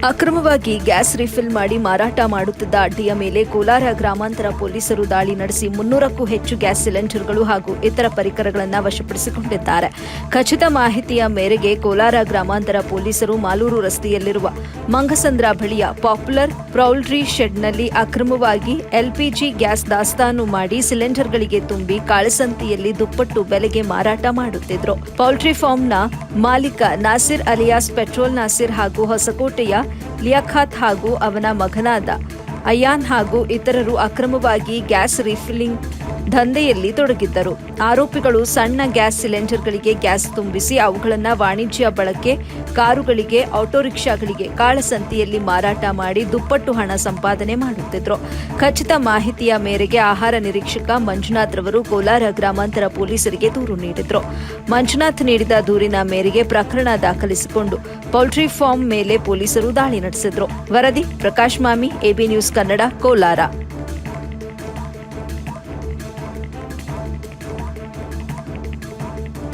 ಅಕ್ರಮವಾಗಿ gas refill ಮಾಡಿ ಮಾರಾಟ ಮಾಡುತ್ತಿದ್ದ ಅಡ್ಡಿಯ ಮೇಲೆ ಕೋಲಾರ ಗ್ರಾಮಾಂತರ ಪೊಲೀಸರು ದಾಳಿ ನಡೆಸಿ 300ಕ್ಕೂ ಹೆಚ್ಚು ಗ್ಯಾಸ್ ಸಿಲಿಂಡರ್ಗಳು ಹಾಗೂ ಇತರ ಪರಿಕರಗಳನ್ನು ವಶಪಡಿಸಿಕೊಂಡಿದ್ದಾರೆ. ಖಚಿತ ಮಾಹಿತಿಯ ಮೇರೆಗೆ ಕೋಲಾರ ಗ್ರಾಮಾಂತರ ಪೊಲೀಸರು ಮಾಲೂರು ರಸ್ತೆಯಲ್ಲಿರುವ ಮಂಗಸಂದ್ರ ಬಳಿಯ ಪಾಪ್ಯುಲರ್ ಪೌಲ್ಟ್ರಿ ಶೆಡ್ನಲ್ಲಿ ಅಕ್ರಮವಾಗಿ ಎಲ್ಪಿಜಿ ಗ್ಯಾಸ್ ದಾಸ್ತಾನು ಮಾಡಿ ಸಿಲಿಂಡರ್ಗಳಿಗೆ ತುಂಬಿ ಕಾಳಸಂತೆಯಲ್ಲಿ ದುಪ್ಪಟ್ಟು ಬೆಲೆಗೆ ಮಾರಾಟ ಮಾಡುತ್ತಿದ್ರು. ಪೌಲ್ಟ್ರಿ ಫಾರ್ಮ್ನ ಮಾಲೀಕ ನಾಸಿರ್ ಅಲಿಯಾಸ್ ಪೆಟ್ರೋಲ್ ನಾಸಿರ್ ಹಾಗೂ ಹೊಸಕೋಟೆಯ ಲಿಯಾಖಾತ್ ಹಾಗೂ ಅವನ ಮಗನಾದ ಅಯಾನ್ ಹಾಗೂ ಇತರರು ಅಕ್ರಮವಾಗಿ ಗ್ಯಾಸ್ ರಿಫಿಲ್ಲಿಂಗ್ ದಂಧೆಯಲ್ಲಿ ತೊಡಗಿದ್ದರು. ಆರೋಪಿಗಳು ಸಣ್ಣ ಗ್ಯಾಸ್ ಸಿಲಿಂಡರ್ಗಳಿಗೆ ಗ್ಯಾಸ್ ತುಂಬಿಸಿ ಅವುಗಳನ್ನು ವಾಣಿಜ್ಯ ಬಳಕೆ ಕಾರುಗಳಿಗೆ, ಆಟೋ ರಿಕ್ಷಾಗಳಿಗೆ ಕಾಳಸಂತೆಯಲ್ಲಿ ಮಾರಾಟ ಮಾಡಿ ದುಪ್ಪಟ್ಟು ಹಣ ಸಂಪಾದನೆ ಮಾಡುತ್ತಿದ್ದರು. ಖಚಿತ ಮಾಹಿತಿಯ ಮೇರೆಗೆ ಆಹಾರ ನಿರೀಕ್ಷಕ ಮಂಜುನಾಥ್ ರವರು ಕೋಲಾರ ಗ್ರಾಮಾಂತರ ಪೊಲೀಸರಿಗೆ ದೂರು ನೀಡಿದರು. ಮಂಜುನಾಥ್ ನೀಡಿದ ದೂರಿನ ಮೇರೆಗೆ ಪ್ರಕರಣ ದಾಖಲಿಸಿಕೊಂಡು ಪೌಲ್ಟ್ರಿ ಫಾರ್ಮ್ ಮೇಲೆ ಪೊಲೀಸರು ದಾಳಿ ನಡೆಸಿದರು. ವರದಿ ಪ್ರಕಾಶ್ ಮಾಮಿ, ಎಬಿ ನ್ಯೂಸ್ ಕನ್ನಡ, ಕೋಲಾರ.